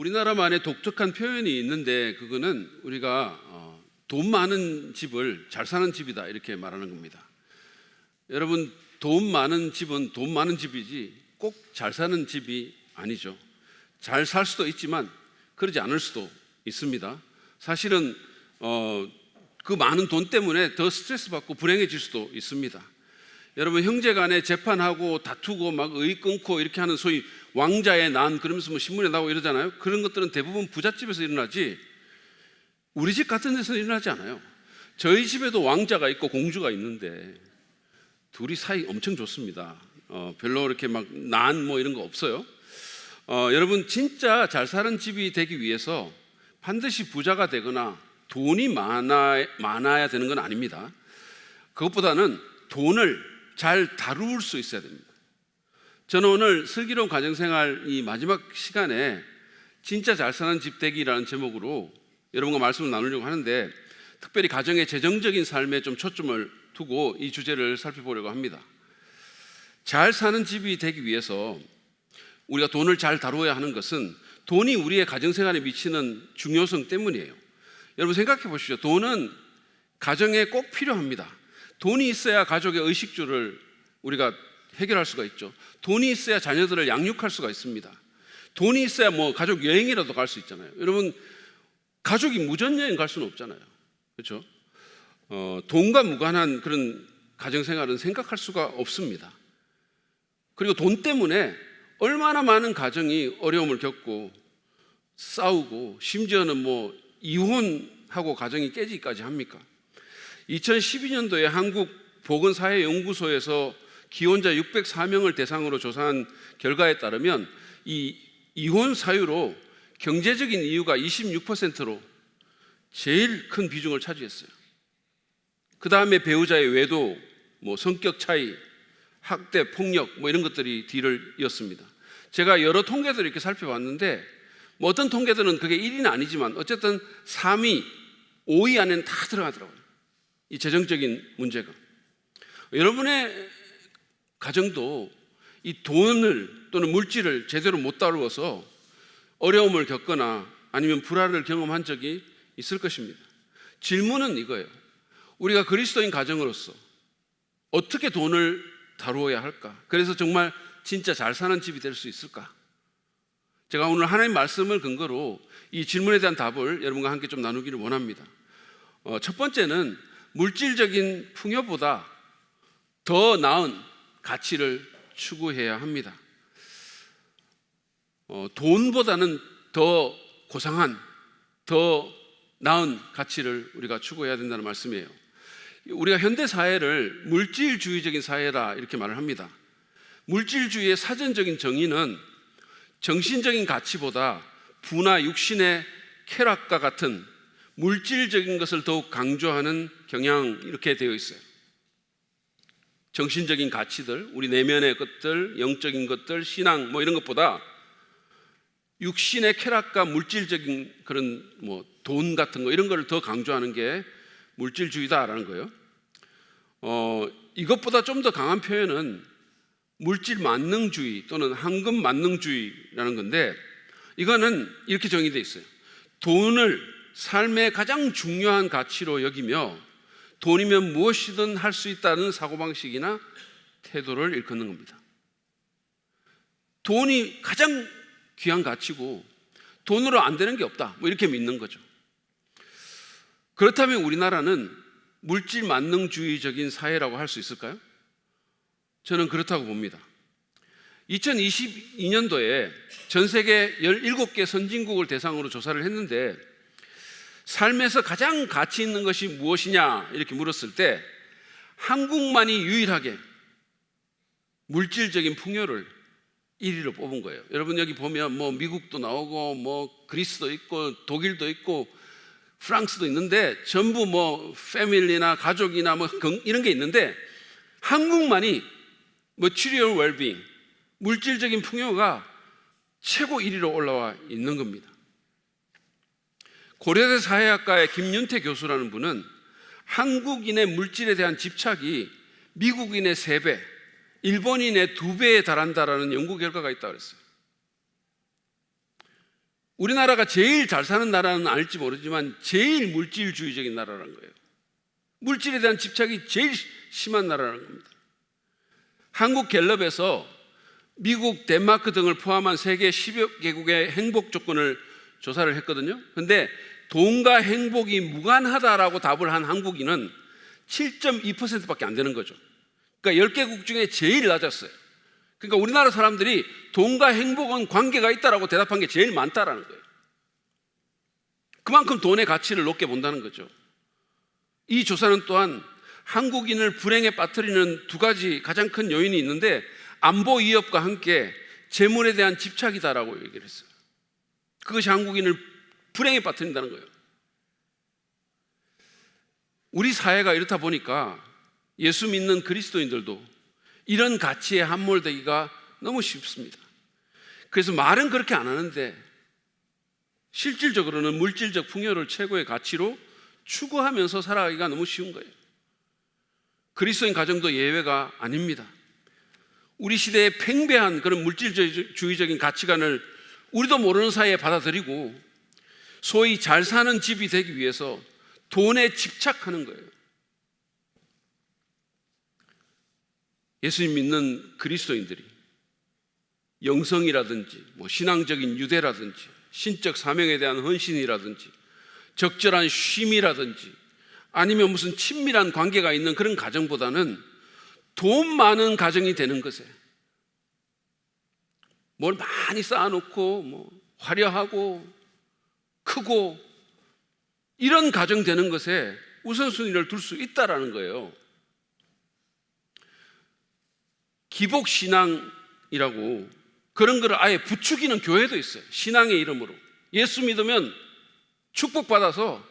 우리나라만의 독특한 표현이 있는데 그거는 우리가 돈 많은 집을 잘 사는 집이다 이렇게 말하는 겁니다. 여러분, 돈 많은 집은 돈 많은 집이지 꼭 잘 사는 집이 아니죠. 잘 살 수도 있지만 그러지 않을 수도 있습니다. 사실은 그 많은 돈 때문에 더 스트레스 받고 불행해질 수도 있습니다. 여러분, 형제 간에 재판하고 다투고 막 의 끊고 이렇게 하는 소위 왕자의 난 그러면서 뭐 신문에 나오고 이러잖아요. 그런 것들은 대부분 부잣집에서 일어나지 우리 집 같은 데서 일어나지 않아요. 저희 집에도 왕자가 있고 공주가 있는데 둘이 사이 엄청 좋습니다. 별로 이렇게 막 난 뭐 이런 거 없어요. 여러분, 진짜 잘 사는 집이 되기 위해서 반드시 부자가 되거나 돈이 많아야 되는 건 아닙니다. 그것보다는 돈을 잘 다룰 수 있어야 됩니다. 저는 오늘 슬기로운 가정생활 이 마지막 시간에 진짜 잘 사는 집 되기라는 제목으로 여러분과 말씀을 나누려고 하는데, 특별히 가정의 재정적인 삶에 좀 초점을 두고 이 주제를 살펴보려고 합니다. 잘 사는 집이 되기 위해서 우리가 돈을 잘 다루어야 하는 것은 돈이 우리의 가정생활에 미치는 중요성 때문이에요. 여러분, 생각해 보시죠. 돈은 가정에 꼭 필요합니다. 돈이 있어야 가족의 의식주를 우리가 해결할 수가 있죠. 돈이 있어야 자녀들을 양육할 수가 있습니다. 돈이 있어야 뭐 가족 여행이라도 갈 수 있잖아요. 여러분, 가족이 무전여행 갈 수는 없잖아요. 그렇죠? 돈과 무관한 그런 가정생활은 생각할 수가 없습니다. 그리고 돈 때문에 얼마나 많은 가정이 어려움을 겪고 싸우고 심지어는 뭐 이혼하고 가정이 깨지기까지 합니까? 2012년도에 한국보건사회연구소에서 기혼자 604명을 대상으로 조사한 결과에 따르면 이 이혼 사유로 경제적인 이유가 26%로 제일 큰 비중을 차지했어요. 그 다음에 배우자의 외도, 뭐 성격 차이, 학대, 폭력 뭐 이런 것들이 뒤를 이었습니다. 제가 여러 통계들을 이렇게 살펴봤는데 뭐 어떤 통계들은 그게 1위는 아니지만 어쨌든 3위, 5위 안에는 다 들어가더라고요. 이 재정적인 문제가. 여러분의 가정도 이 돈을 또는 물질을 제대로 못 다루어서 어려움을 겪거나 아니면 불화를 경험한 적이 있을 것입니다. 질문은 이거예요. 우리가 그리스도인 가정으로서 어떻게 돈을 다루어야 할까? 그래서 정말 진짜 잘 사는 집이 될 수 있을까? 제가 오늘 하나님 말씀을 근거로 이 질문에 대한 답을 여러분과 함께 좀 나누기를 원합니다. 첫 번째는 물질적인 풍요보다 더 나은 가치를 추구해야 합니다. 돈보다는 더 고상한, 더 나은 가치를 우리가 추구해야 된다는 말씀이에요. 우리가 현대 사회를 물질주의적인 사회라 이렇게 말을 합니다. 물질주의의 사전적인 정의는 정신적인 가치보다 부나 육신의 쾌락과 같은 물질적인 것을 더욱 강조하는 경향, 이렇게 되어 있어요. 정신적인 가치들, 우리 내면의 것들, 영적인 것들, 신앙 뭐 이런 것보다 육신의 쾌락과 물질적인 그런 뭐 돈 같은 거 이런 거를 더 강조하는 게 물질주의다라는 거예요. 이것보다 좀 더 강한 표현은 물질 만능주의 또는 황금 만능주의라는 건데, 이거는 이렇게 정의되어 있어요. 돈을 삶의 가장 중요한 가치로 여기며 돈이면 무엇이든 할 수 있다는 사고방식이나 태도를 일컫는 겁니다. 돈이 가장 귀한 가치고 돈으로 안 되는 게 없다, 뭐 이렇게 믿는 거죠. 그렇다면 우리나라는 물질 만능주의적인 사회라고 할 수 있을까요? 저는 그렇다고 봅니다. 2022년도에 전 세계 17개 선진국을 대상으로 조사를 했는데, 삶에서 가장 가치 있는 것이 무엇이냐 이렇게 물었을 때 한국만이 유일하게 물질적인 풍요를 1위로 뽑은 거예요. 여러분, 여기 보면 뭐 미국도 나오고 뭐 그리스도 있고 독일도 있고 프랑스도 있는데 전부 뭐 패밀리나 가족이나 뭐 이런 게 있는데 한국만이 material well-being, 물질적인 풍요가 최고 1위로 올라와 있는 겁니다. 고려대 사회학과의 김윤태 교수라는 분은 한국인의 물질에 대한 집착이 미국인의 3배, 일본인의 2배에 달한다라는 연구 결과가 있다고 그랬어요. 우리나라가 제일 잘 사는 나라는 아닐지 모르지만 제일 물질주의적인 나라라는 거예요. 물질에 대한 집착이 제일 심한 나라라는 겁니다. 한국 갤럽에서 미국, 덴마크 등을 포함한 세계 10여 개국의 행복 조건을 조사를 했거든요. 그런데 돈과 행복이 무관하다라고 답을 한 한국인은 7.2%밖에 안 되는 거죠. 그러니까 10개국 중에 제일 낮았어요. 그러니까 우리나라 사람들이 돈과 행복은 관계가 있다라고 대답한 게 제일 많다라는 거예요. 그만큼 돈의 가치를 높게 본다는 거죠. 이 조사는 또한 한국인을 불행에 빠뜨리는 두 가지 가장 큰 요인이 있는데 안보 위협과 함께 재물에 대한 집착이다라고 얘기를 했어요. 그것이 한국인을 불행에 빠뜨린다는 거예요. 우리 사회가 이렇다 보니까 예수 믿는 그리스도인들도 이런 가치에 함몰되기가 너무 쉽습니다. 그래서 말은 그렇게 안 하는데 실질적으로는 물질적 풍요를 최고의 가치로 추구하면서 살아가기가 너무 쉬운 거예요. 그리스도인 가정도 예외가 아닙니다. 우리 시대의 팽배한 그런 물질주의적인 가치관을 우리도 모르는 사이에 받아들이고 소위 잘 사는 집이 되기 위해서 돈에 집착하는 거예요. 예수님 믿는 그리스도인들이 영성이라든지 신앙적인 유대라든지 신적 사명에 대한 헌신이라든지 적절한 쉼이라든지 아니면 무슨 친밀한 관계가 있는 그런 가정보다는 돈 많은 가정이 되는 것에 뭘 많이 쌓아놓고 화려하고 크고 이런 가정 되는 것에 우선순위를 둘 수 있다라는 거예요. 기복신앙이라고 그런 거를 아예 부추기는 교회도 있어요. 신앙의 이름으로 예수 믿으면 축복받아서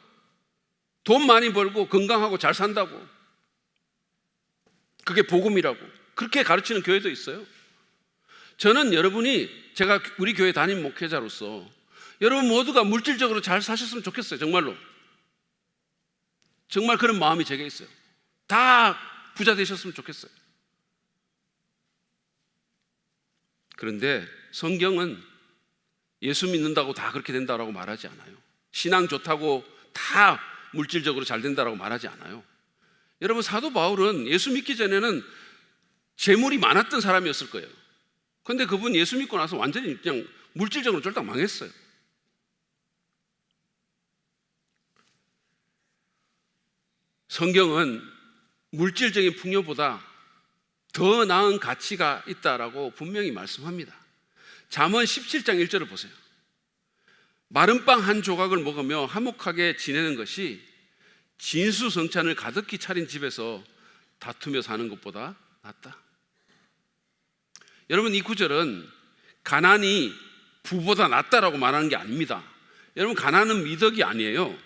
돈 많이 벌고 건강하고 잘 산다고, 그게 복음이라고 그렇게 가르치는 교회도 있어요. 저는 여러분이, 제가 우리 교회 담임 목회자로서 여러분 모두가 물질적으로 잘 사셨으면 좋겠어요. 정말 그런 마음이 제게 있어요. 다 부자 되셨으면 좋겠어요. 그런데 성경은 예수 믿는다고 다 그렇게 된다고 말하지 않아요. 신앙 좋다고 다 물질적으로 잘 된다고 말하지 않아요. 여러분, 사도 바울은 예수 믿기 전에는 재물이 많았던 사람이었을 거예요. 그런데 그분 예수 믿고 나서 완전히 그냥 물질적으로 쫄딱 망했어요. 성경은 물질적인 풍요보다 더 나은 가치가 있다라고 분명히 말씀합니다. 잠언 17장 1절을 보세요. 마른 빵 한 조각을 먹으며 화목하게 지내는 것이 진수성찬을 가득히 차린 집에서 다투며 사는 것보다 낫다. 여러분, 이 구절은 가난이 부보다 낫다라고 말하는 게 아닙니다. 여러분, 가난은 미덕이 아니에요.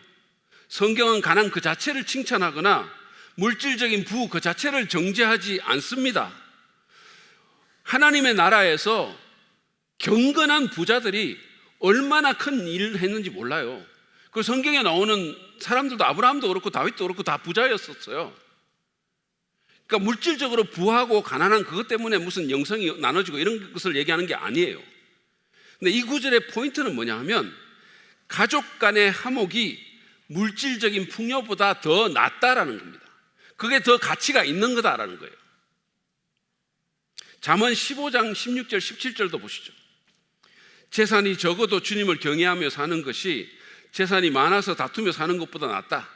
성경은 가난 그 자체를 칭찬하거나 물질적인 부 그 자체를 정죄하지 않습니다. 하나님의 나라에서 경건한 부자들이 얼마나 큰 일을 했는지 몰라요. 그 성경에 나오는 사람들도 아브라함도 그렇고 다윗도 그렇고 다 부자였었어요. 그러니까 물질적으로 부하고 가난한 그것 때문에 무슨 영성이 나눠지고 이런 것을 얘기하는 게 아니에요. 근데 이 구절의 포인트는 뭐냐 하면 가족 간의 화목이 물질적인 풍요보다 더 낫다라는 겁니다. 그게 더 가치가 있는 거다라는 거예요. 잠언 15장 16절 17절도 보시죠. 재산이 적어도 주님을 경외하며 사는 것이 재산이 많아서 다투며 사는 것보다 낫다.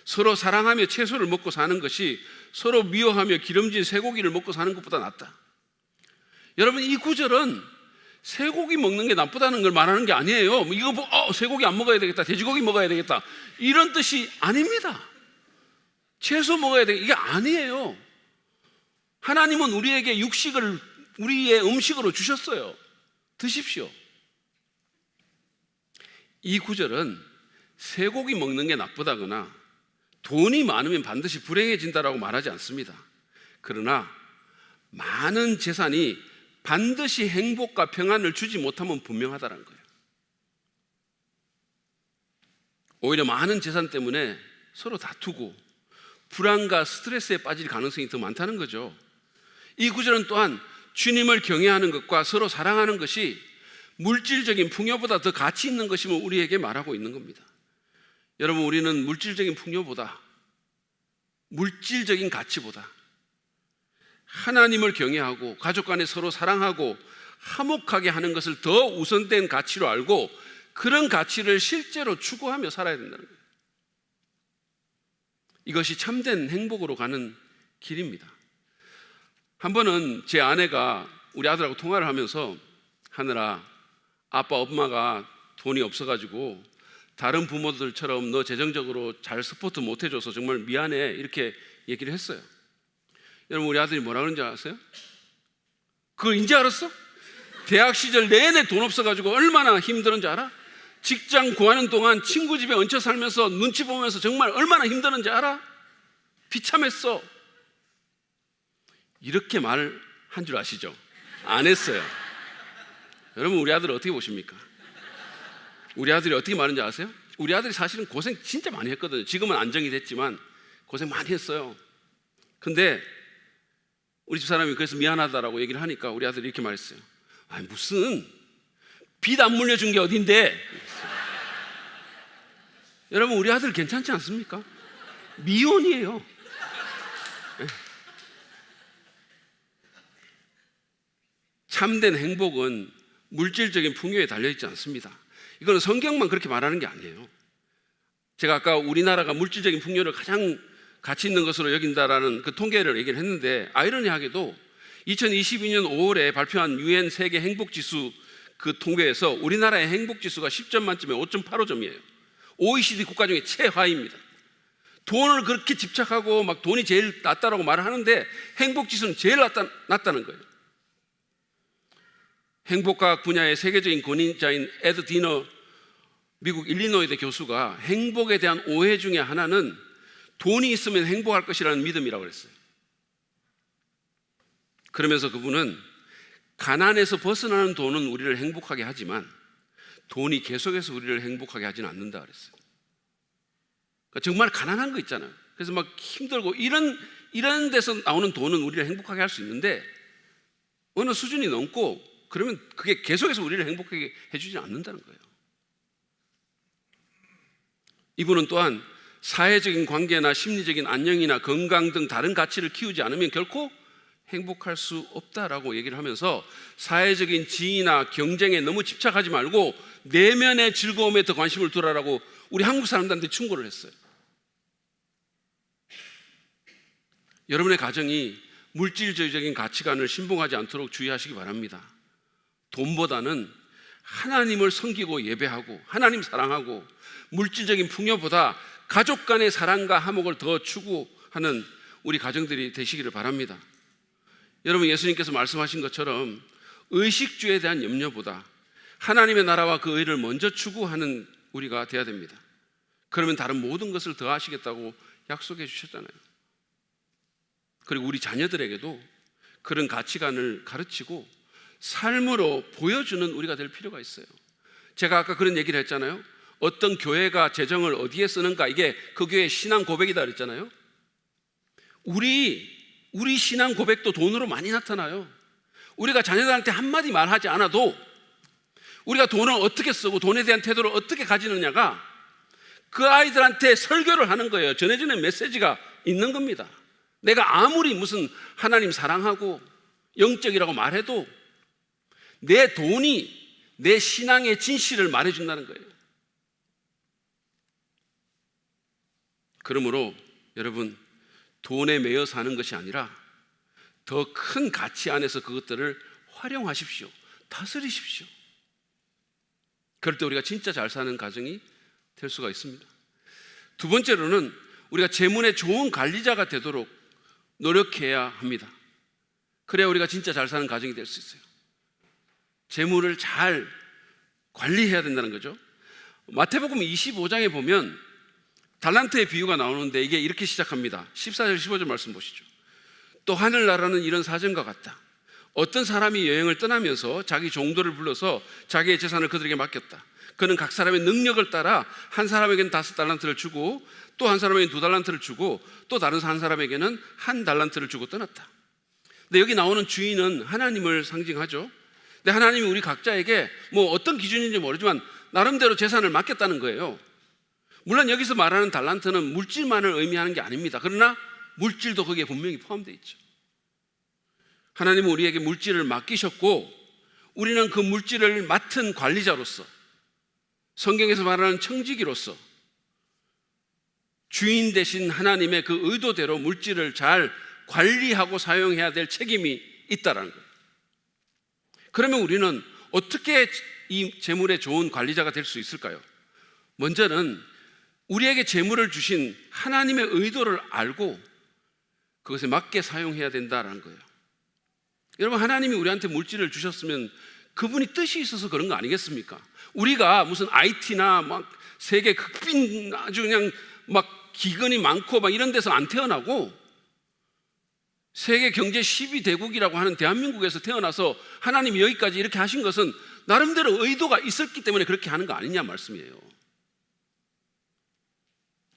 서로 사랑하며 채소를 먹고 사는 것이 서로 미워하며 기름진 쇠고기를 먹고 사는 것보다 낫다. 여러분, 이 구절은 쇠고기 먹는 게 나쁘다는 걸 말하는 게 아니에요. 이거 쇠고기 안 먹어야 되겠다, 돼지고기 먹어야 되겠다, 이런 뜻이 아닙니다. 채소 먹어야 되겠다, 이게 아니에요. 하나님은 우리에게 육식을 우리의 음식으로 주셨어요. 드십시오. 이 구절은 쇠고기 먹는 게 나쁘다거나 돈이 많으면 반드시 불행해진다라고 말하지 않습니다. 그러나 많은 재산이 반드시 행복과 평안을 주지 못하면 분명하다는 거예요. 오히려 많은 재산 때문에 서로 다투고 불안과 스트레스에 빠질 가능성이 더 많다는 거죠. 이 구절은 또한 주님을 경외하는 것과 서로 사랑하는 것이 물질적인 풍요보다 더 가치 있는 것임을 우리에게 말하고 있는 겁니다. 여러분, 우리는 물질적인 풍요보다, 물질적인 가치보다 하나님을 경외하고 가족 간에 서로 사랑하고 화목하게 하는 것을 더 우선된 가치로 알고 그런 가치를 실제로 추구하며 살아야 된다는 거예요. 이것이 참된 행복으로 가는 길입니다. 한 번은 제 아내가 우리 아들하고 통화를 하면서, 하느라 아빠 엄마가 돈이 없어가지고 다른 부모들처럼 너 재정적으로 잘 서포트 못 해줘서 정말 미안해, 이렇게 얘기를 했어요. 여러분, 우리 아들이 뭐라 그런지 아세요? 그걸 이제 알았어? 대학 시절 내내 돈 없어가지고 얼마나 힘들었는지 알아? 직장 구하는 동안 친구 집에 얹혀 살면서 눈치 보면서 정말 얼마나 힘들었는지 알아? 비참했어. 이렇게 말을 한 줄 아시죠? 안 했어요. 여러분, 우리 아들 어떻게 보십니까? 우리 아들이 어떻게 말하는지 아세요? 우리 아들이 사실은 고생 진짜 많이 했거든요. 지금은 안정이 됐지만 고생 많이 했어요. 근데 우리 집사람이 그래서 미안하다라고 얘기를 하니까 우리 아들이 이렇게 말했어요. 아니, 무슨 빚 안 물려준 게 어딘데? 여러분, 우리 아들 괜찮지 않습니까? 미혼이에요. 참된 행복은 물질적인 풍요에 달려있지 않습니다. 이거는 성경만 그렇게 말하는 게 아니에요. 제가 아까 우리나라가 물질적인 풍요를 가장 가치 있는 것으로 여긴다라는 그 통계를 얘기를 했는데, 아이러니하게도 2022년 5월에 발표한 UN 세계 행복지수 그 통계에서 우리나라의 행복지수가 10점 만점에 5.85점이에요. OECD 국가 중에 최하위입니다. 돈을 그렇게 집착하고 막 돈이 제일 낫다라고 말을 하는데 행복지수는 제일 낮다는 거예요. 행복과학 분야의 세계적인 권위자인 에드 디너 미국 일리노이대 교수가 행복에 대한 오해 중에 하나는 돈이 있으면 행복할 것이라는 믿음이라고 그랬어요. 그러면서 그분은 가난에서 벗어나는 돈은 우리를 행복하게 하지만 돈이 계속해서 우리를 행복하게 하지는 않는다 그랬어요. 그러니까 정말 가난한 거 있잖아요. 그래서 막 힘들고 이런 데서 나오는 돈은 우리를 행복하게 할 수 있는데 어느 수준이 넘고 그러면 그게 계속해서 우리를 행복하게 해주지 않는다는 거예요. 이분은 또한 사회적인 관계나 심리적인 안녕이나 건강 등 다른 가치를 키우지 않으면 결코 행복할 수 없다라고 얘기를 하면서 사회적인 지위나 경쟁에 너무 집착하지 말고 내면의 즐거움에 더 관심을 두라라고 우리 한국 사람들한테 충고를 했어요. 여러분의 가정이 물질적인 가치관을 신봉하지 않도록 주의하시기 바랍니다. 돈보다는 하나님을 섬기고 예배하고 하나님 사랑하고 물질적인 풍요보다 가족 간의 사랑과 화목을 더 추구하는 우리 가정들이 되시기를 바랍니다. 여러분, 예수님께서 말씀하신 것처럼 의식주에 대한 염려보다 하나님의 나라와 그 의를 먼저 추구하는 우리가 되어야 됩니다. 그러면 다른 모든 것을 더하시겠다고 약속해 주셨잖아요. 그리고 우리 자녀들에게도 그런 가치관을 가르치고 삶으로 보여주는 우리가 될 필요가 있어요. 제가 아까 그런 얘기를 했잖아요. 어떤 교회가 재정을 어디에 쓰는가, 이게 그 교회의 신앙 고백이다 그랬잖아요. 우리 신앙 고백도 돈으로 많이 나타나요. 우리가 자녀들한테 한마디 말하지 않아도 우리가 돈을 어떻게 쓰고 돈에 대한 태도를 어떻게 가지느냐가 그 아이들한테 설교를 하는 거예요. 전해지는 메시지가 있는 겁니다. 내가 아무리 무슨 하나님 사랑하고 영적이라고 말해도 내 돈이 내 신앙의 진실을 말해준다는 거예요. 그러므로 여러분, 돈에 매여 사는 것이 아니라 더 큰 가치 안에서 그것들을 활용하십시오. 다스리십시오. 그럴 때 우리가 진짜 잘 사는 가정이 될 수가 있습니다. 두 번째로는 우리가 재물의 좋은 관리자가 되도록 노력해야 합니다. 그래야 우리가 진짜 잘 사는 가정이 될 수 있어요. 재물을 잘 관리해야 된다는 거죠. 마태복음 25장에 보면 달란트의 비유가 나오는데 이게 이렇게 시작합니다. 14절 15절 말씀 보시죠. 또 하늘나라는 이런 사정과 같다. 어떤 사람이 여행을 떠나면서 자기 종들을 불러서 자기의 재산을 그들에게 맡겼다. 그는 각 사람의 능력을 따라 한 사람에게는 5달란트를 주고 또 한 사람에게는 2달란트를 주고 또 다른 한 사람에게는 1달란트를 주고 떠났다. 근데 여기 나오는 주인은 하나님을 상징하죠. 근데 하나님이 우리 각자에게 뭐 어떤 기준인지 모르지만 나름대로 재산을 맡겼다는 거예요. 물론 여기서 말하는 달란트는 물질만을 의미하는 게 아닙니다. 그러나 물질도 거기에 분명히 포함되어 있죠. 하나님은 우리에게 물질을 맡기셨고 우리는 그 물질을 맡은 관리자로서, 성경에서 말하는 청지기로서 주인 되신 하나님의 그 의도대로 물질을 잘 관리하고 사용해야 될 책임이 있다는 거예요. 그러면 우리는 어떻게 이 재물의 좋은 관리자가 될 수 있을까요? 먼저는 우리에게 재물을 주신 하나님의 의도를 알고 그것에 맞게 사용해야 된다는 거예요. 여러분, 하나님이 우리한테 물질을 주셨으면 그분이 뜻이 있어서 그런 거 아니겠습니까? 우리가 무슨 IT나 막 세계 극빈 아주 그냥 막 기근이 많고 막 이런 데서 안 태어나고 세계 경제 10위 대국이라고 하는 대한민국에서 태어나서 하나님이 여기까지 이렇게 하신 것은 나름대로 의도가 있었기 때문에 그렇게 하는 거 아니냐 말씀이에요.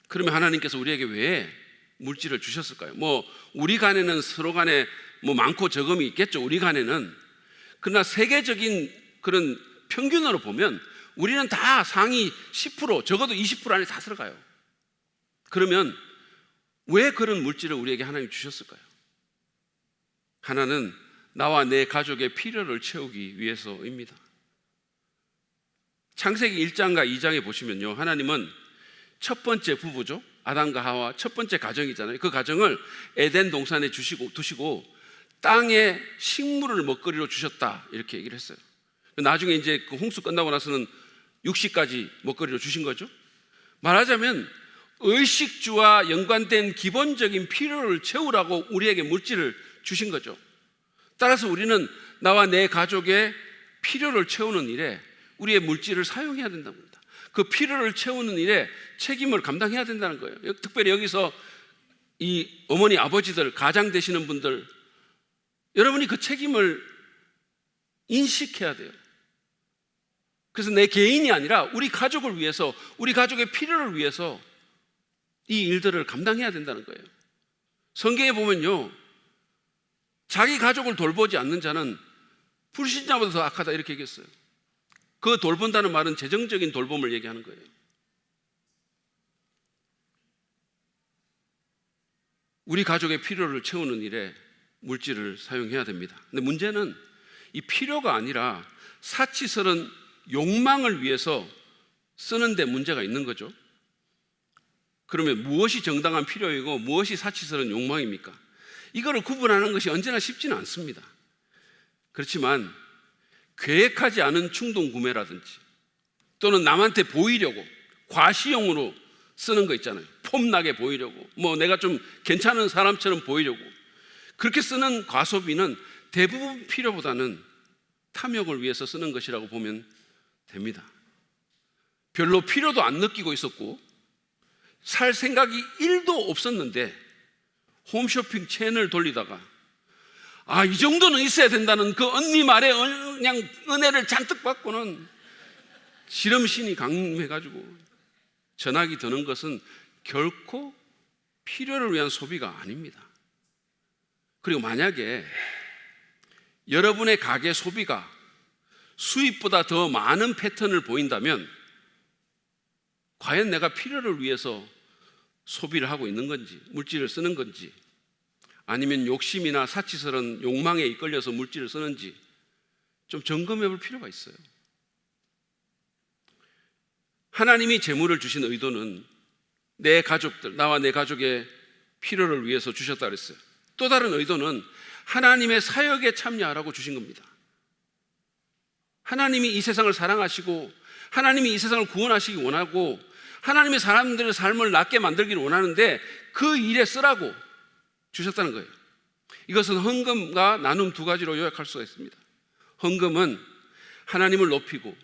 그러면 하나님께서 우리에게 왜 물질을 주셨을까요? 뭐 우리 간에는 서로 간에 뭐 많고 적음이 있겠죠. 우리 간에는. 그러나 세계적인 그런 평균으로 보면 우리는 다 상위 10%, 적어도 20% 안에 다 들어가요. 그러면 왜 그런 물질을 우리에게 하나님이 주셨을까요? 하나는 나와 내 가족의 필요를 채우기 위해서입니다. 창세기 1장과 2장에 보시면요, 하나님은 첫 번째 부부죠, 아담과 하와 첫 번째 가정이잖아요. 그 가정을 에덴 동산에 두시고 땅에 식물을 먹거리로 주셨다, 이렇게 얘기를 했어요. 나중에 이제 그 홍수 끝나고 나서는 육식까지 먹거리로 주신 거죠. 말하자면 의식주와 연관된 기본적인 필요를 채우라고 우리에게 물질을 주신 거죠. 따라서 우리는 나와 내 가족의 필요를 채우는 일에 우리의 물질을 사용해야 된다고 합니다. 그 필요를 채우는 일에 책임을 감당해야 된다는 거예요. 특별히 여기서 이 어머니, 아버지들, 가장 되시는 분들, 여러분이 그 책임을 인식해야 돼요. 그래서 내 개인이 아니라 우리 가족을 위해서, 우리 가족의 필요를 위해서 이 일들을 감당해야 된다는 거예요. 성경에 보면요, 자기 가족을 돌보지 않는 자는 불신자보다 더 악하다, 이렇게 얘기했어요. 그 돌본다는 말은 재정적인 돌봄을 얘기하는 거예요. 우리 가족의 필요를 채우는 일에 물질을 사용해야 됩니다. 근데 문제는 이 필요가 아니라 사치스러운 욕망을 위해서 쓰는데 문제가 있는 거죠. 그러면 무엇이 정당한 필요이고 무엇이 사치스러운 욕망입니까? 이거를 구분하는 것이 언제나 쉽지는 않습니다. 그렇지만 계획하지 않은 충동 구매라든지 또는 남한테 보이려고 과시용으로 쓰는 거 있잖아요. 폼나게 보이려고, 뭐 내가 좀 괜찮은 사람처럼 보이려고, 그렇게 쓰는 과소비는 대부분 필요보다는 탐욕을 위해서 쓰는 것이라고 보면 됩니다. 별로 필요도 안 느끼고 있었고 살 생각이 1도 없었는데 홈쇼핑 채널 돌리다가 이 정도는 있어야 된다는 그 언니 말에 그냥 은혜를 잔뜩 받고는 지름신이 강해가지고 전화기 드는 것은 결코 필요를 위한 소비가 아닙니다. 그리고 만약에 여러분의 가계 소비가 수입보다 더 많은 패턴을 보인다면 과연 내가 필요를 위해서 소비를 하고 있는 건지, 물질을 쓰는 건지, 아니면 욕심이나 사치스러운 욕망에 이끌려서 물질을 쓰는지 좀 점검해 볼 필요가 있어요. 하나님이 재물을 주신 의도는 내 가족들, 나와 내 가족의 필요를 위해서 주셨다 그랬어요. 또 다른 의도는 하나님의 사역에 참여하라고 주신 겁니다. 하나님이 이 세상을 사랑하시고 하나님이 이 세상을 구원하시기 원하고 하나님의 사람들의 삶을 낫게 만들기를 원하는데 그 일에 쓰라고 주셨다는 거예요. 이것은 헌금과 나눔 두 가지로 요약할 수가 있습니다. 헌금은 하나님을 높이고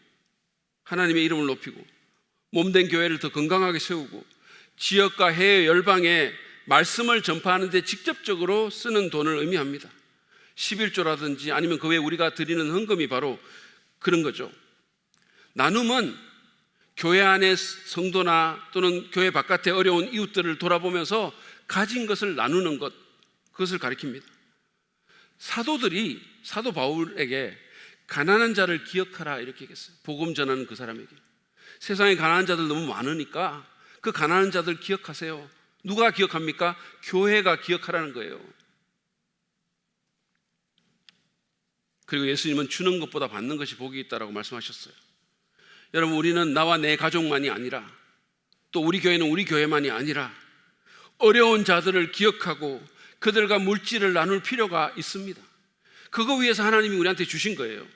하나님의 이름을 높이고 몸된 교회를 더 건강하게 세우고 지역과 해외 열방에 말씀을 전파하는 데 직접적으로 쓰는 돈을 의미합니다. 11조라든지 아니면 그 외에 우리가 드리는 헌금이 바로 그런 거죠. 나눔은 교회 안의 성도나 또는 교회 바깥의 어려운 이웃들을 돌아보면서 가진 것을 나누는 것, 그것을 가리킵니다. 사도들이 사도 바울에게 가난한 자를 기억하라 이렇게 얘기했어요. 복음 전하는 그 사람에게. 세상에 가난한 자들 너무 많으니까 그 가난한 자들 기억하세요. 누가 기억합니까? 교회가 기억하라는 거예요. 그리고 예수님은 주는 것보다 받는 것이 복이 있다라고 말씀하셨어요. 여러분, 우리는 나와 내 가족만이 아니라, 또 우리 교회는 우리 교회만이 아니라 어려운 자들을 기억하고 그들과 물질을 나눌 필요가 있습니다. 그거 위해서 하나님이 우리한테 주신 거예요.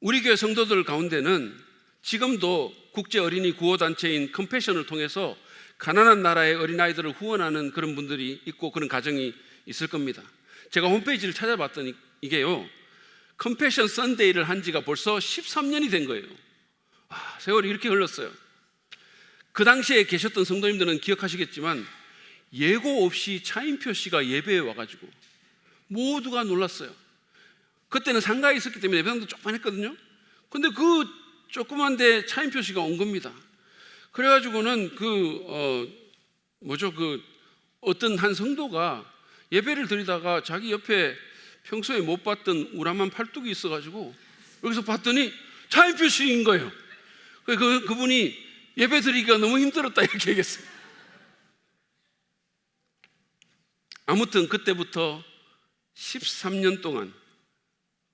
우리 교회 성도들 가운데는 지금도 국제 어린이 구호단체인 컴패션을 통해서 가난한 나라의 어린아이들을 후원하는 그런 분들이 있고 그런 가정이 있을 겁니다. 제가 홈페이지를 찾아봤더니 이게요, 컴패션 선데이를 한 지가 벌써 13년이 된 거예요. 세월이 이렇게 흘렀어요. 그 당시에 계셨던 성도님들은 기억하시겠지만 예고 없이 차인표 씨가 예배에 와가지고 모두가 놀랐어요. 그때는 상가에 있었기 때문에 예배당도 조그만 했거든요. 근데 그 조그만 데 차인표 씨가 온 겁니다. 그래가지고는 어떤 한 성도가 예배를 드리다가 자기 옆에 평소에 못 봤던 우람한 팔뚝이 있어가지고 여기서 봤더니 차인표 씨인 거예요. 그분이 예배 드리기가 너무 힘들었다 이렇게 얘기했어요. 아무튼 그때부터 13년 동안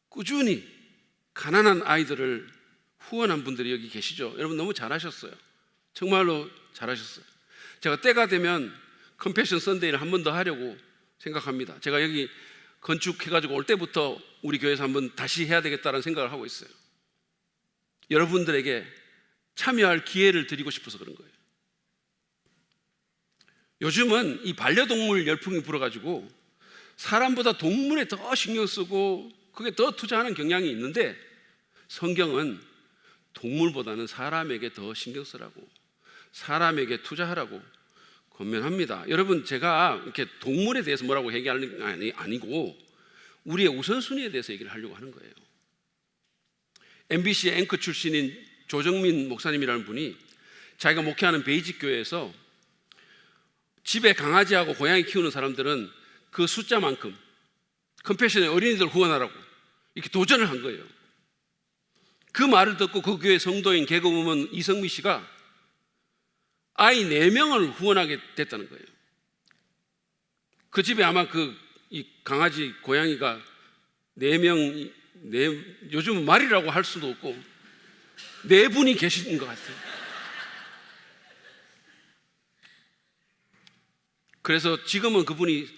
꾸준히 가난한 아이들을 후원한 분들이 여기 계시죠. 여러분 너무 잘하셨어요. 정말로 잘하셨어요. 제가 때가 되면 컴패션 선데이를 한 번 더 하려고 생각합니다. 제가 여기 건축해가지고 올 때부터 우리 교회에서 한번 다시 해야 되겠다는 생각을 하고 있어요. 여러분들에게 참여할 기회를 드리고 싶어서 그런 거예요. 요즘은 이 반려동물 열풍이 불어가지고 사람보다 동물에 더 신경 쓰고 그게 더 투자하는 경향이 있는데, 성경은 동물보다는 사람에게 더 신경 쓰라고, 사람에게 투자하라고 권면합니다. 여러분, 제가 이렇게 동물에 대해서 뭐라고 얘기하는 게 아니고 우리의 우선순위에 대해서 얘기를 하려고 하는 거예요. MBC 앵커 출신인 조정민 목사님이라는 분이 자기가 목회하는 베이직 교회에서 집에 강아지하고 고양이 키우는 사람들은 그 숫자만큼 컴패션의 어린이들 후원하라고 이렇게 도전을 한 거예요. 그 말을 듣고 그 교회 성도인 개그우먼 이성미 씨가 아이 4명을 후원하게 됐다는 거예요. 그 집에 아마 이 강아지 고양이가 4명, 요즘은 말이라고 할 수도 없고 4분이 계신 것 같아요. 그래서 지금은 그분이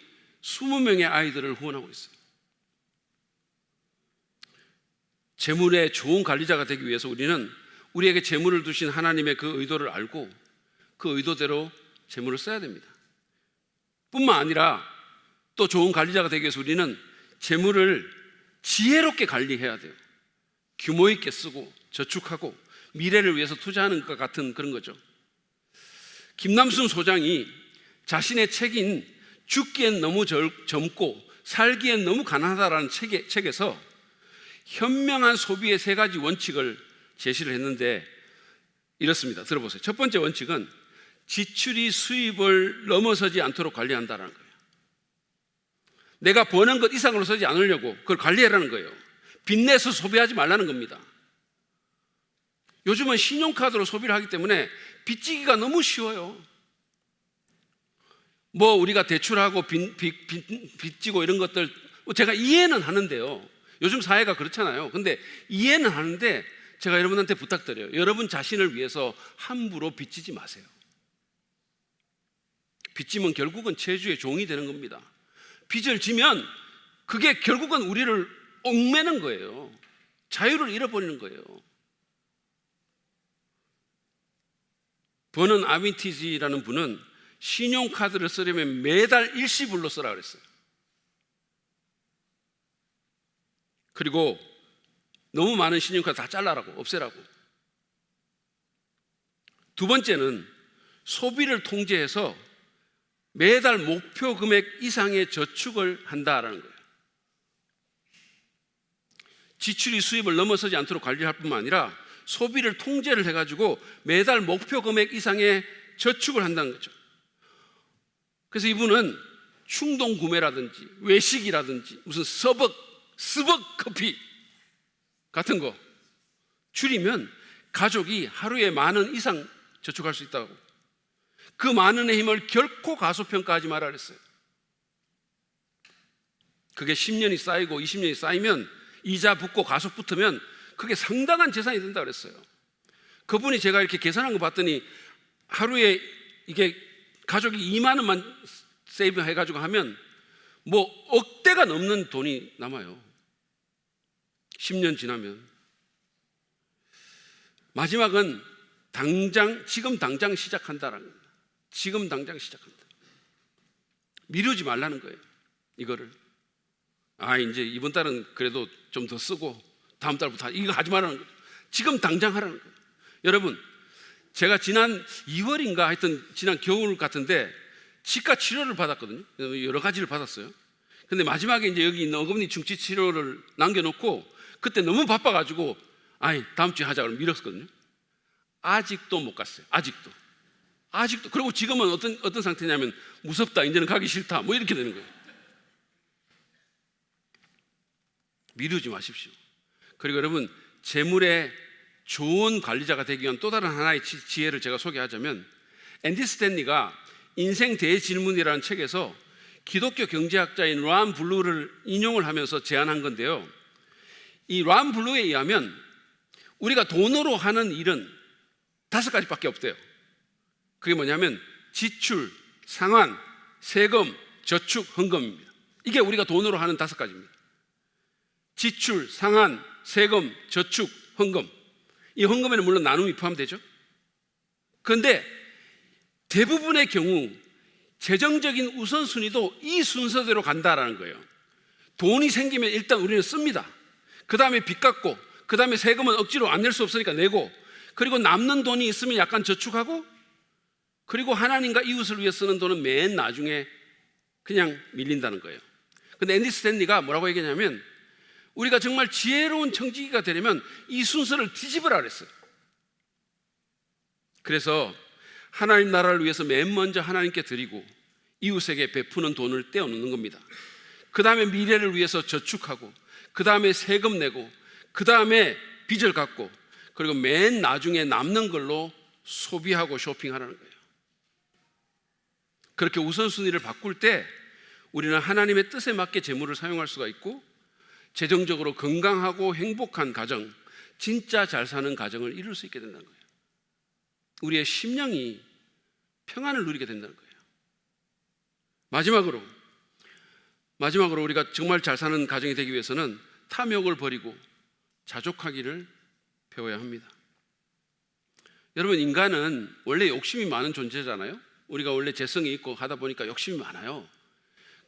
20명의 아이들을 후원하고 있어요. 재물의 좋은 관리자가 되기 위해서 우리는 우리에게 재물을 두신 하나님의 그 의도를 알고 그 의도대로 재물을 써야 됩니다. 뿐만 아니라 또 좋은 관리자가 되기 위해서 우리는 재물을 지혜롭게 관리해야 돼요. 규모 있게 쓰고 저축하고 미래를 위해서 투자하는 것 같은 그런 거죠. 김남순 소장이 자신의 책인 죽기엔 너무 젊고 살기엔 너무 가난하다라는 책에서 현명한 소비의 3가지 원칙을 제시를 했는데 이렇습니다. 들어보세요. 첫 번째 원칙은 지출이 수입을 넘어서지 않도록 관리한다는 거예요. 내가 버는 것 이상으로 쓰지 않으려고 그걸 관리하라는 거예요. 빚내서 소비하지 말라는 겁니다. 요즘은 신용카드로 소비를 하기 때문에 빚지기가 너무 쉬워요. 우리가 대출하고 빚지고 이런 것들 제가 이해는 하는데요. 요즘 사회가 그렇잖아요. 근데 이해는 하는데 제가 여러분한테 부탁드려요. 여러분 자신을 위해서 함부로 빚지지 마세요. 빚지면 결국은 재주의 종이 되는 겁니다. 빚을 지면 그게 결국은 우리를 얽매는 거예요. 자유를 잃어버리는 거예요. 버넌 아빈티지라는 분은 신용카드를 쓰려면 매달 일시불로 쓰라 그랬어요. 그리고 너무 많은 신용카드 다 잘라라고, 없애라고. 두 번째는 소비를 통제해서 매달 목표 금액 이상의 저축을 한다라는 거예요. 지출이 수입을 넘어서지 않도록 관리할 뿐만 아니라 소비를 통제를 해가지고 매달 목표 금액 이상의 저축을 한다는 거죠. 그래서 이분은 충동 구매라든지 외식이라든지 무슨 스벅 커피 같은 거 줄이면 가족이 하루에 10,000원 이상 저축할 수 있다고. 그 10,000원의 힘을 결코 가소평가하지 말아 그랬어요. 그게 10년이 쌓이고 20년이 쌓이면 이자 붙고 가속 붙으면 그게 상당한 재산이 된다 그랬어요. 그분이 제가 이렇게 계산한 거 봤더니 하루에 이게 가족이 20,000원만 세이브 해가지고 하면 뭐 억대가 넘는 돈이 남아요. 10년 지나면. 마지막은 지금 당장 시작한다라는 겁니다. 지금 당장 시작한다. 미루지 말라는 거예요. 이거를. 이제 이번 달은 그래도 좀 더 쓰고 다음 달부터 이거 하지 말라는 거예요. 지금 당장 하라는 거예요. 여러분, 제가 지난 2월인가 하여튼 지난 겨울 같은데 치과 치료를 받았거든요. 여러 가지를 받았어요. 근데 마지막에 이제 여기 있는 어금니 충치 치료를 남겨놓고 그때 너무 바빠가지고 다음 주에 하자고 미뤘거든요. 아직도 못 갔어요. 아직도. 그리고 지금은 어떤 상태냐면 무섭다, 이제는 가기 싫다, 뭐 이렇게 되는 거예요. 미루지 마십시오. 그리고 여러분, 재물의 좋은 관리자가 되기 위한 또 다른 하나의 지혜를 제가 소개하자면, 앤디 스탠리가 인생 대질문이라는 책에서 기독교 경제학자인 란 블루를 인용을 하면서 제안한 건데요. 이 란 블루에 의하면 우리가 돈으로 하는 일은 5가지밖에 없대요. 그게 뭐냐면 지출, 상환, 세금, 저축, 헌금입니다. 이게 우리가 돈으로 하는 5가지입니다. 지출, 상환, 세금, 저축, 헌금. 이 헌금에는 물론 나눔이 포함되죠. 그런데 대부분의 경우 재정적인 우선순위도 이 순서대로 간다라는 거예요. 돈이 생기면 일단 우리는 씁니다. 그 다음에 빚 갚고, 그 다음에 세금은 억지로 안 낼 수 없으니까 내고, 그리고 남는 돈이 있으면 약간 저축하고, 그리고 하나님과 이웃을 위해 쓰는 돈은 맨 나중에 그냥 밀린다는 거예요. 근데 앤디 스탠리가 뭐라고 얘기하냐면, 우리가 정말 지혜로운 청지기가 되려면 이 순서를 뒤집으라 그랬어요. 그래서 하나님 나라를 위해서 맨 먼저 하나님께 드리고 이웃에게 베푸는 돈을 떼어놓는 겁니다. 그 다음에 미래를 위해서 저축하고, 그 다음에 세금 내고, 그 다음에 빚을 갚고, 그리고 맨 나중에 남는 걸로 소비하고 쇼핑하라는 거예요. 그렇게 우선순위를 바꿀 때 우리는 하나님의 뜻에 맞게 재물을 사용할 수가 있고, 재정적으로 건강하고 행복한 가정, 진짜 잘 사는 가정을 이룰 수 있게 된다는 거예요. 우리의 심령이 평안을 누리게 된다는 거예요. 마지막으로 우리가 정말 잘 사는 가정이 되기 위해서는 탐욕을 버리고 자족하기를 배워야 합니다. 여러분, 인간은 원래 욕심이 많은 존재잖아요. 우리가 원래 재성이 있고 하다 보니까 욕심이 많아요.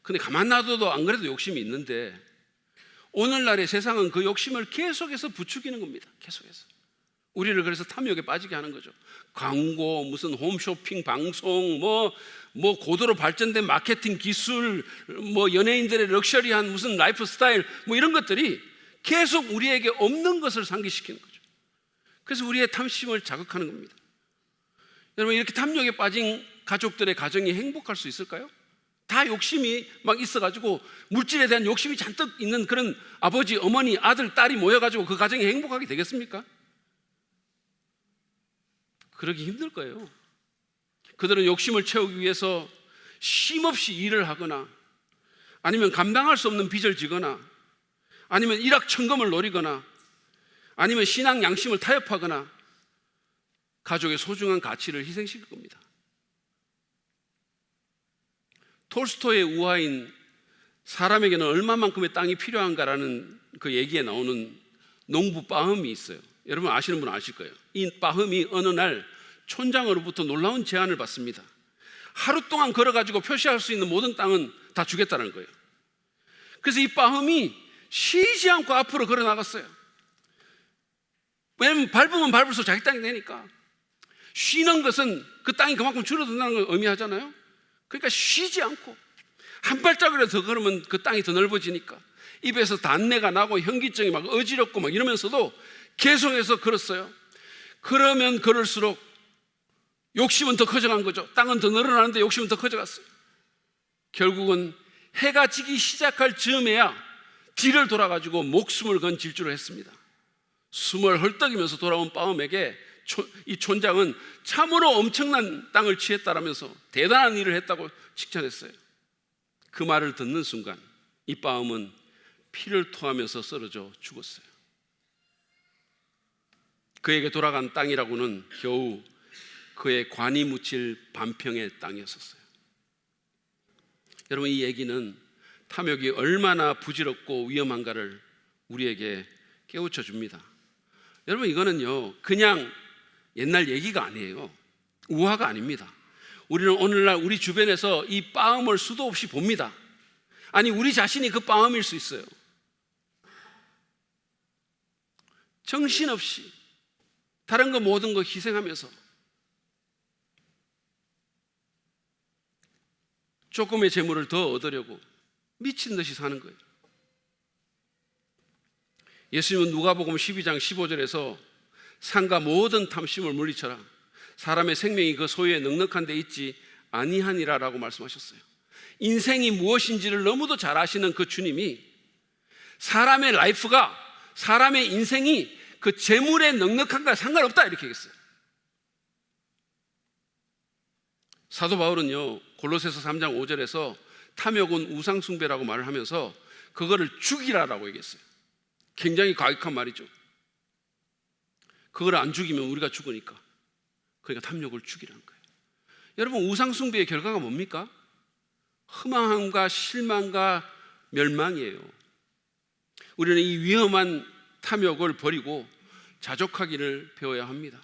근데 가만 놔둬도 안 그래도 욕심이 있는데, 오늘날의 세상은 그 욕심을 계속해서 부추기는 겁니다. 계속해서. 우리를 그래서 탐욕에 빠지게 하는 거죠. 광고, 무슨 홈쇼핑 방송, 뭐 고도로 발전된 마케팅 기술, 뭐 연예인들의 럭셔리한 무슨 라이프 스타일, 뭐 이런 것들이 계속 우리에게 없는 것을 상기시키는 거죠. 그래서 우리의 탐심을 자극하는 겁니다. 여러분, 이렇게 탐욕에 빠진 가족들의 가정이 행복할 수 있을까요? 다 욕심이 막 있어가지고 물질에 대한 욕심이 잔뜩 있는 그런 아버지, 어머니, 아들, 딸이 모여가지고 그 가정이 행복하게 되겠습니까? 그러기 힘들 거예요. 그들은 욕심을 채우기 위해서 쉼없이 일을 하거나, 아니면 감당할 수 없는 빚을 지거나, 아니면 일확천금을 노리거나, 아니면 신앙 양심을 타협하거나 가족의 소중한 가치를 희생시킬 겁니다. 톨스토이의 우화인 사람에게는 얼마만큼의 땅이 필요한가라는 그 얘기에 나오는 농부 빠흠이 있어요. 여러분 아시는 분은 아실 거예요. 이 빠흠이 어느 날 촌장으로부터 놀라운 제안을 받습니다. 하루 동안 걸어가지고 표시할 수 있는 모든 땅은 다 주겠다는 거예요. 그래서 이 빠흠이 쉬지 않고 앞으로 걸어 나갔어요. 왜냐하면 밟으면 밟을수록 자기 땅이 되니까. 쉬는 것은 그 땅이 그만큼 줄어든다는 걸 의미하잖아요. 그러니까 쉬지 않고 한 발짝이라도 더 걸으면 그 땅이 더 넓어지니까 입에서 단내가 나고 현기증이 막 어지럽고 막 이러면서도 계속해서 걸었어요. 그러면 걸을수록 욕심은 더 커져간 거죠. 땅은 더 늘어나는데 욕심은 더 커져갔어요. 결국은 해가 지기 시작할 즈음에야 뒤를 돌아가지고 목숨을 건 질주를 했습니다. 숨을 헐떡이면서 돌아온 바움에게 이 촌장은 참으로 엄청난 땅을 취했다라면서 대단한 일을 했다고 칭찬했어요. 그 말을 듣는 순간 이 바움은 피를 토하면서 쓰러져 죽었어요. 그에게 돌아간 땅이라고는 겨우 그의 관이 묻힐 반평의 땅이었어요. 여러분, 이 얘기는 탐욕이 얼마나 부질없고 위험한가를 우리에게 깨우쳐 줍니다. 여러분, 이거는요 그냥 옛날 얘기가 아니에요. 우화가 아닙니다. 우리는 오늘날 우리 주변에서 이 빠음을 수도 없이 봅니다. 아니, 우리 자신이 그 빠음일 수 있어요. 정신없이 다른 거 모든 거 희생하면서 조금의 재물을 더 얻으려고 미친 듯이 사는 거예요. 예수님은 누가복음 12장 15절에서 산과 모든 탐심을 물리쳐라. 사람의 생명이 그 소유에 넉넉한 데 있지 아니하니라 라고 말씀하셨어요. 인생이 무엇인지를 너무도 잘 아시는 그 주님이 사람의 라이프가, 사람의 인생이 그 재물에 넉넉한가 상관없다 이렇게 얘기했어요. 사도 바울은요 골로새서 3장 5절에서 탐욕은 우상숭배라고 말을 하면서 그거를 죽이라라고 얘기했어요. 굉장히 과격한 말이죠. 그걸 안 죽이면 우리가 죽으니까. 그러니까 탐욕을 죽이라는 거예요. 여러분, 우상숭배의 결과가 뭡니까? 허망함과 실망과 멸망이에요. 우리는 이 위험한 탐욕을 버리고 자족하기를 배워야 합니다.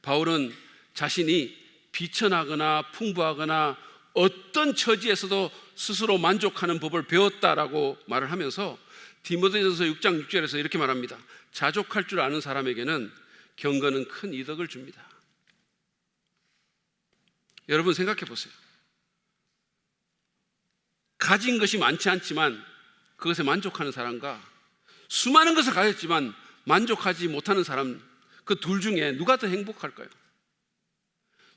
바울은 자신이 비천하거나 풍부하거나 어떤 처지에서도 스스로 만족하는 법을 배웠다라고 말을 하면서 디모데전서 6장 6절에서 이렇게 말합니다. 자족할 줄 아는 사람에게는 경건은 큰 이득을 줍니다. 여러분, 생각해 보세요. 가진 것이 많지 않지만 그것에 만족하는 사람과 수많은 것을 가졌지만 만족하지 못하는 사람, 그 둘 중에 누가 더 행복할까요?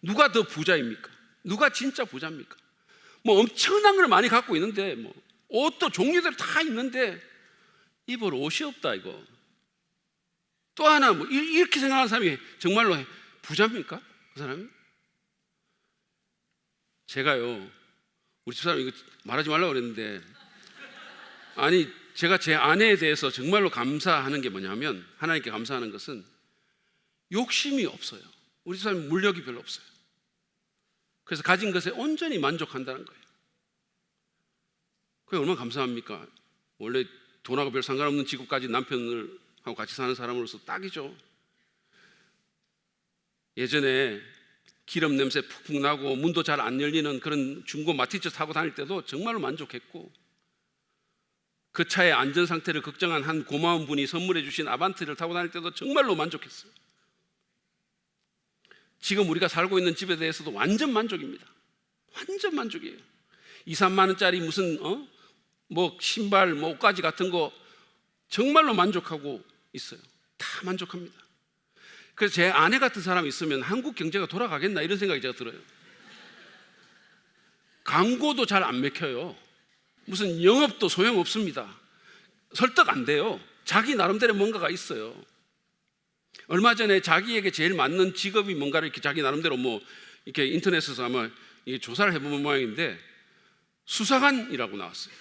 누가 더 부자입니까? 누가 진짜 부자입니까? 뭐 엄청난 걸 많이 갖고 있는데 뭐 옷도 종류대로 다 있는데 입을 옷이 없다 이거. 또 하나 뭐 이렇게 생각하는 사람이 정말로 부자입니까? 그 사람이? 제가요 우리 집사람 이거 말하지 말라고 그랬는데, 아니 제가 제 아내에 대해서 정말로 감사하는 게 뭐냐면, 하나님께 감사하는 것은 욕심이 없어요. 우리 집사람은 물욕이 별로 없어요. 그래서 가진 것에 온전히 만족한다는 거예요. 그게 얼마나 감사합니까? 원래 돈하고 별 상관없는 직업까지 남편을 하고 같이 사는 사람으로서 딱이죠. 예전에 기름 냄새 푹푹 나고 문도 잘 안 열리는 그런 중고 마티즈 타고 다닐 때도 정말로 만족했고, 그 차의 안전 상태를 걱정한 한 고마운 분이 선물해 주신 아반떼를 타고 다닐 때도 정말로 만족했어요. 지금 우리가 살고 있는 집에 대해서도 완전 만족입니다. 완전 만족이에요. 2, 3만 원짜리 무슨 뭐 신발, 뭐 옷가지 같은 거 정말로 만족하고 있어요. 다 만족합니다. 그래서 제 아내 같은 사람이 있으면 한국 경제가 돌아가겠나 이런 생각이 제가 들어요. 광고도 잘 안 맥혀요. 무슨 영업도 소용없습니다. 설득 안 돼요. 자기 나름대로 뭔가가 있어요. 얼마 전에 자기에게 제일 맞는 직업이 뭔가를 이렇게 자기 나름대로 뭐 이렇게 인터넷에서 아마 이게 조사를 해본 모양인데 수사관이라고 나왔어요.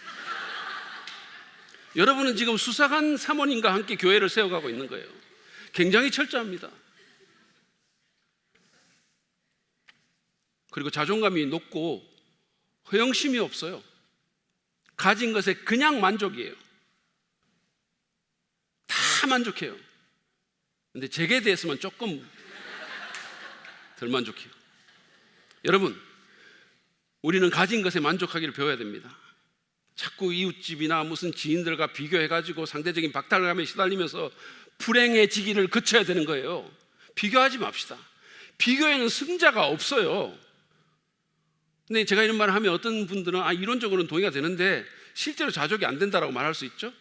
여러분은 지금 수사관 사모님과 함께 교회를 세워가고 있는 거예요. 굉장히 철저합니다. 그리고 자존감이 높고 허영심이 없어요. 가진 것에 그냥 만족이에요. 다 만족해요. 근데 제게 대해서만 조금 덜 만족해요. 여러분, 우리는 가진 것에 만족하기를 배워야 됩니다. 자꾸 이웃집이나 무슨 지인들과 비교해가지고 상대적인 박탈감에 시달리면서 불행해지기를 거쳐야 되는 거예요. 비교하지 맙시다. 비교에는 승자가 없어요. 근데 제가 이런 말을 하면 어떤 분들은 이론적으로는 동의가 되는데 실제로 자족이 안 된다라고 말할 수 있죠.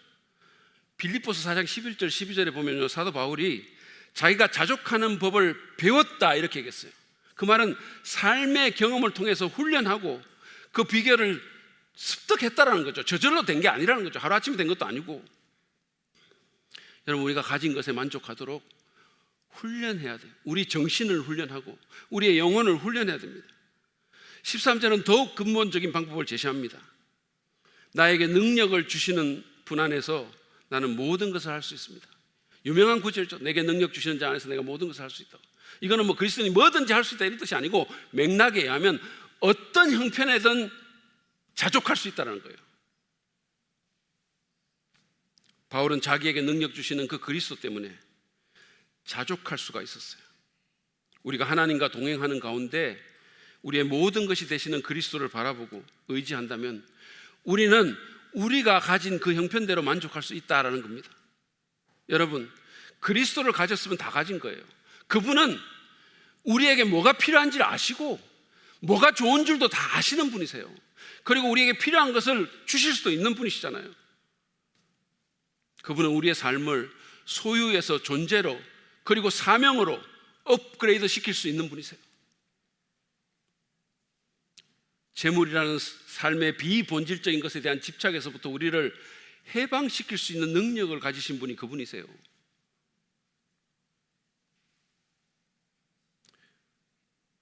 빌립보서 4장 11절 12절에 보면요, 사도 바울이 자기가 자족하는 법을 배웠다 이렇게 얘기했어요. 그 말은 삶의 경험을 통해서 훈련하고 그 비결을 습득했다라는 거죠. 저절로 된 게 아니라는 거죠. 하루아침에 된 것도 아니고. 여러분, 우리가 가진 것에 만족하도록 훈련해야 돼요. 우리 정신을 훈련하고 우리의 영혼을 훈련해야 됩니다. 13절은 더욱 근본적인 방법을 제시합니다. 나에게 능력을 주시는 분 안에서 나는 모든 것을 할 수 있습니다. 유명한 구절이죠. 내게 능력 주시는 자 안에서 내가 모든 것을 할 수 있다. 이거는 뭐 그리스도인이 뭐든지 할 수 있다 이런 뜻이 아니고, 맥락에 의하면 어떤 형편에든 자족할 수 있다는 거예요. 바울은 자기에게 능력 주시는 그 그리스도 때문에 자족할 수가 있었어요. 우리가 하나님과 동행하는 가운데 우리의 모든 것이 되시는 그리스도를 바라보고 의지한다면 우리는 우리가 가진 그 형편대로 만족할 수 있다라는 겁니다. 여러분, 그리스도를 가졌으면 다 가진 거예요. 그분은 우리에게 뭐가 필요한지를 아시고 뭐가 좋은 줄도 다 아시는 분이세요. 그리고 우리에게 필요한 것을 주실 수도 있는 분이시잖아요. 그분은 우리의 삶을 소유에서 존재로, 그리고 사명으로 업그레이드 시킬 수 있는 분이세요. 재물이라는 삶의 비본질적인 것에 대한 집착에서부터 우리를 해방시킬 수 있는 능력을 가지신 분이 그분이세요.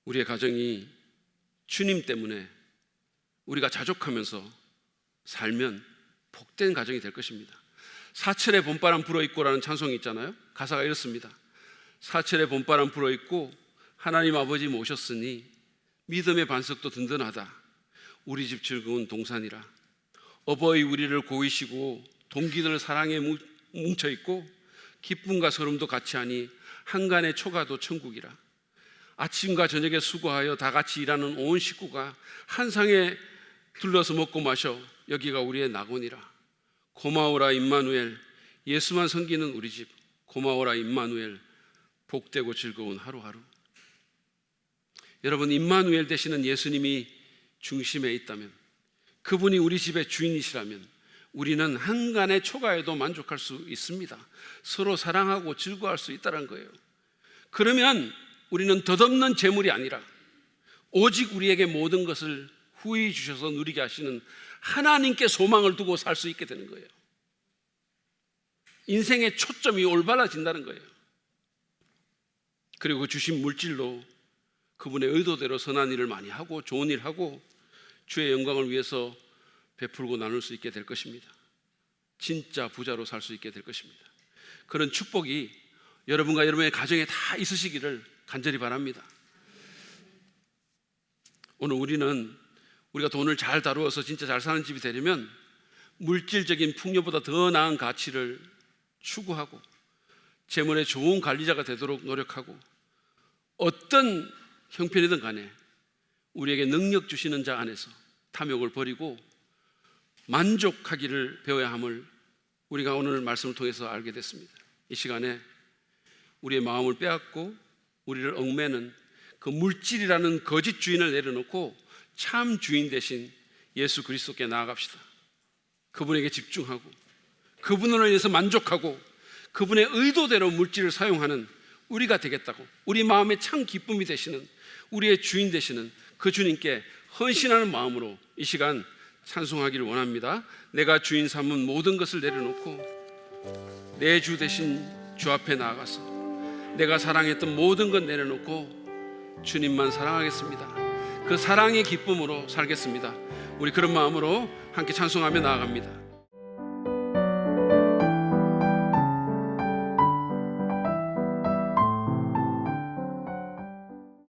우리의 가정이 주님 때문에 우리가 자족하면서 살면 복된 가정이 될 것입니다. 사철의 봄바람 불어있고라는 찬송이 있잖아요. 가사가 이렇습니다. 사철의 봄바람 불어있고 하나님 아버지 모셨으니 믿음의 반석도 든든하다. 우리 집 즐거운 동산이라. 어버이 우리를 고이시고 동기들 사랑에 뭉쳐있고 기쁨과 서름도 같이 하니 한간의 초가도 천국이라. 아침과 저녁에 수고하여 다 같이 일하는 온 식구가 한 상에 둘러서 먹고 마셔 여기가 우리의 낙원이라. 고마워라 임마누엘, 예수만 섬기는 우리 집. 고마워라 임마누엘, 복되고 즐거운 하루하루. 여러분, 임마누엘 되시는 예수님이 중심에 있다면, 그분이 우리 집의 주인이시라면 우리는 한간의 초가에도 만족할 수 있습니다. 서로 사랑하고 즐거워할 수 있다는 거예요. 그러면 우리는 덧없는 재물이 아니라 오직 우리에게 모든 것을 후히 주셔서 누리게 하시는 하나님께 소망을 두고 살 수 있게 되는 거예요. 인생의 초점이 올바라진다는 거예요. 그리고 그 주신 물질로 그분의 의도대로 선한 일을 많이 하고 좋은 일 하고 주의 영광을 위해서 베풀고 나눌 수 있게 될 것입니다. 진짜 부자로 살 수 있게 될 것입니다. 그런 축복이 여러분과 여러분의 가정에 다 있으시기를 간절히 바랍니다. 오늘 우리가 돈을 잘 다루어서 진짜 잘 사는 집이 되려면 물질적인 풍요보다 더 나은 가치를 추구하고 재물의 좋은 관리자가 되도록 노력하고, 어떤 형편이든 간에 우리에게 능력 주시는 자 안에서 탐욕을 버리고 만족하기를 배워야 함을 우리가 오늘 말씀을 통해서 알게 됐습니다. 이 시간에 우리의 마음을 빼앗고 우리를 얽매는 그 물질이라는 거짓 주인을 내려놓고 참 주인 되신 예수 그리스도께 나아갑시다. 그분에게 집중하고 그분으로 인해서 만족하고 그분의 의도대로 물질을 사용하는 우리가 되겠다고, 우리 마음에 참 기쁨이 되시는 우리의 주인 되시는 그 주님께 헌신하는 마음으로 이 시간 찬송하기를 원합니다. 내가 주인 삼은 모든 것을 내려놓고 내 주 되신 주 앞에 나아가서 내가 사랑했던 모든 것 내려놓고 주님만 사랑하겠습니다. 그 사랑의 기쁨으로 살겠습니다. 우리 그런 마음으로 함께 찬송하며 나아갑니다.